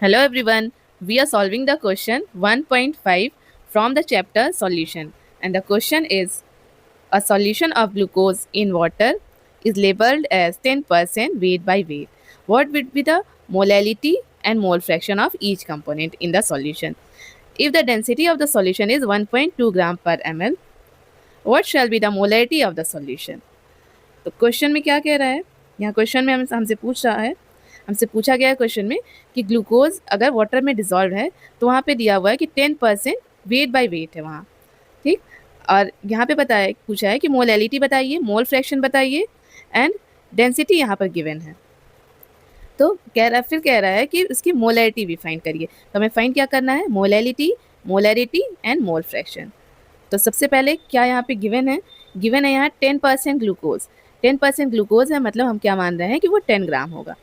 Hello everyone, we are solving the question 1.5 from the chapter solution, and the question is a solution of glucose in water is labeled as 10% weight by weight. What would be the molality and mole fraction of each component in the solution? If the density of the solution is 1.2 gram per ml, what shall be the molarity of the solution? तो question में क्या कह रहा है, यहाँ question में हमसे पूछ रहा है, हमसे पूछा गया है क्वेश्चन में कि ग्लूकोज अगर वाटर में डिजॉल्व है तो वहाँ पे दिया हुआ है कि 10% वेट बाय वेट है वहाँ, ठीक। और यहाँ पे बताया पूछा है कि मोलैलिटी बताइए, मोल फ्रैक्शन बताइए एंड डेंसिटी यहाँ पर गिवन है। तो कह रहा है कि इसकी मोलैरिटी भी फाइंड करिए। तो हमें फाइंड क्या करना है, molality, molarity and mole fraction. तो सबसे पहले क्या यहाँ पे गिवन है, गिवन है यहाँ 10% ग्लूकोज। 10% ग्लूकोज है, मतलब हम क्या मान रहे हैं कि वो 10 ग्राम होगा।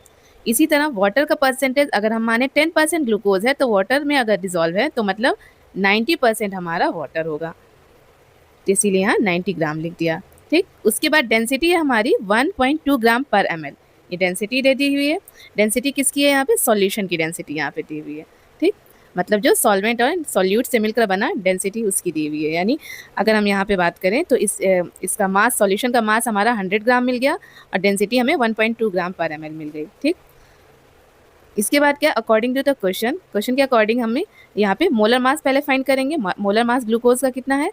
इसी तरह वाटर का परसेंटेज अगर हम माने 10% ग्लूकोज है तो वाटर में अगर डिजॉल्व है तो मतलब 90% हमारा वाटर होगा, तो इसीलिए यहाँ 90 ग्राम लिख दिया, ठीक। उसके बाद डेंसिटी है हमारी 1.2 ग्राम पर ml, ये डेंसिटी दे दी हुई है। डेंसिटी किसकी है यहाँ पे, सॉल्यूशन की डेंसिटी यहाँ पे दी हुई है, ठीक। मतलब जो सॉल्वेंट और सॉल्यूट से मिलकर बना डेंसिटी उसकी दी हुई है। यानी अगर हम यहाँ पे बात करें तो इसका मास, सॉल्यूशन का मास हमारा 100 ग्राम मिल गया और डेंसिटी हमें 1.2 ग्राम पर ml मिल गई, ठीक। इसके बाद क्या, अकॉर्डिंग टू द क्वेश्चन के अकॉर्डिंग हमें यहाँ पे मोलर मास पहले फाइंड करेंगे। मोलर मास ग्लूकोज का कितना है,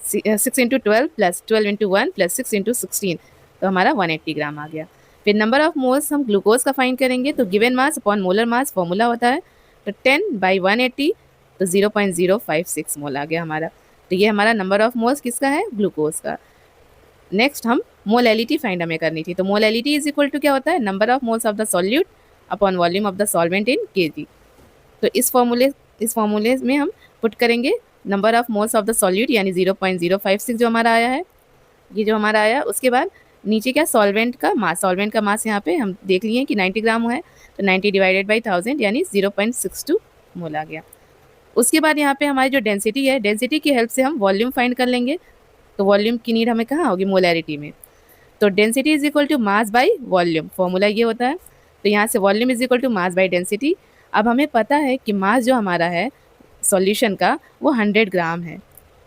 6 into 12 plus 12 into 1 plus 6 into 16, तो हमारा 180 ग्राम आ गया। फिर नंबर ऑफ मोल्स हम ग्लूकोज का फाइंड करेंगे, तो given mass upon molar mass formula होता है, तो 10/180 तो 0.056 मोल आ गया हमारा। तो ये हमारा नंबर ऑफ मोल्स किसका है, ग्लूकोज का। नेक्स्ट हम मोलैलिटी फाइंड हमें करनी थी, तो मोलैलिटी इज इक्वल टू क्या होता है, number of moles of the solute upon volume of the solvent in KG. तो इस फॉर्मूले में हम पुट करेंगे number of moles of the solute यानी 0.056 जो हमारा आया है, ये जो हमारा आया। उसके बाद नीचे क्या, सॉल्वेंट का मास यहाँ पे हम देख लिए कि 90 ग्राम है, तो 90 डिवाइडेड बाई 1000 यानी 0.62 मोल आ गया। उसके बाद यहाँ पे हमारी जो डेंसिटी है, डेंसिटी की हेल्प से हम वॉल्यूम फाइंड कर लेंगे। तो वॉल्यूम की नीड हमें कहाँ होगी, मोलैरिटी में। तो density is equal to mass by volume, formula ये होता है। तो यहाँ से volume is equal to mass by density. अब हमें पता है कि मास जो हमारा है सॉल्यूशन का वो 100 ग्राम है,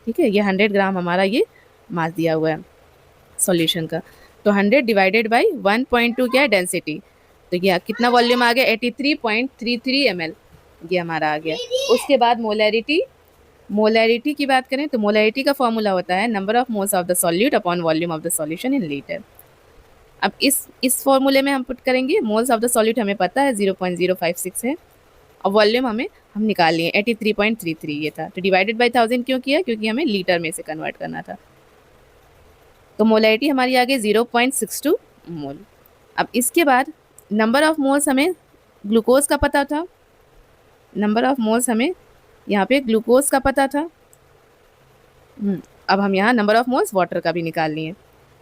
ठीक है। ये 100 ग्राम हमारा ये मास दिया हुआ है सॉल्यूशन का। तो 100 डिवाइडेड बाई 1.2 क्या है, डेंसिटी। तो ये कितना वॉल्यूम आ गया, 83.33 ml, ये हमारा आ गया। उसके बाद मोलैरिटी की बात करें तो मोलैरिटी का फॉर्मूला होता है number of moles of the solute upon volume of the solution in litre. अब इस फॉर्मूले में हम पुट करेंगे मोल्स ऑफ द सॉल्यूट हमें पता है 0.056 है, और वॉल्यूम हम निकाल लिए 83.33 ये था। तो डिवाइडेड बाई 1000 क्यों किया, क्योंकि हमें लीटर में से कन्वर्ट करना था। तो मोलैरिटी हमारी आ गई 0.62 मोल। अब इसके बाद नंबर ऑफ मोल्स हमें ग्लूकोज का पता था, नंबर ऑफ मोल्स हमें यहाँ पे ग्लूकोज का पता था। अब हम यहाँ नंबर ऑफ मोल्स वाटर का भी निकाल लिए,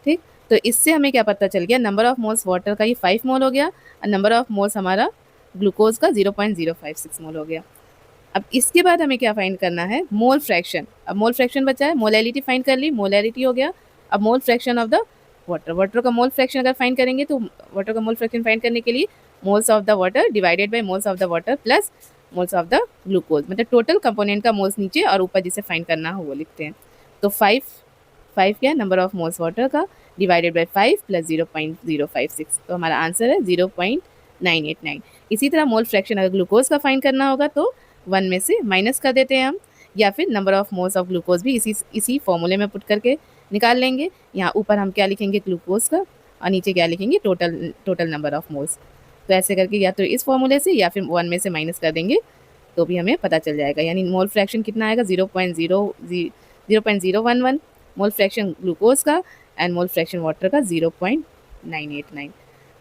ठीक। तो इससे हमें क्या पता चल गया, नंबर ऑफ मोल्स वाटर का ये 5 मोल हो गया और नंबर ऑफ मोल्स हमारा ग्लूकोज का 0.056 मोल हो गया। अब इसके बाद हमें क्या फाइंड करना है, मोल फ्रैक्शन। अब मोल फ्रैक्शन बचा है, मोलैलिटी फाइंड कर ली, मोलैरिटी हो गया। अब mole fraction of the water का मोल फ्रैक्शन अगर फाइंड करेंगे तो वाटर का मोल फ्रैक्शन फाइंड करने के लिए moles of the water divided by moles of the water plus moles of the glucose, मतलब टोटल कंपोनेंट का मोल्स नीचे और ऊपर जिसे फाइंड करना हो वो लिखते हैं। तो 5 क्या है, नंबर ऑफ मोल्स वाटर का डिवाइडेड बाई 5 प्लस 0.056, तो हमारा आंसर है 0.989। इसी तरह मोल फ्रैक्शन अगर ग्लूकोज का फाइंड करना होगा तो 1 में से माइनस कर देते हैं हम, या फिर number of moles of glucose भी इसी फॉर्मूले में पुट करके निकाल लेंगे। यहाँ ऊपर हम क्या लिखेंगे, ग्लूकोज का, और नीचे क्या लिखेंगे, टोटल नंबर ऑफ मोल्स। तो ऐसे करके या तो इस फॉर्मूले से या फिर 1 में से माइनस कर देंगे तो भी हमें पता चल जाएगा। यानी मोल फ्रैक्शन कितना आएगा, 0.011 मोल फ्रैक्शन ग्लूकोज का एंड मोल फ्रैक्शन वाटर का 0.989।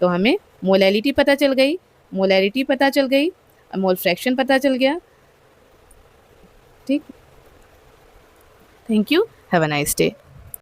तो हमें मोलैलिटी पता चल गई, मोलैरिटी पता चल गई, मोल फ्रैक्शन पता चल गया, ठीक। Thank you, have a nice day.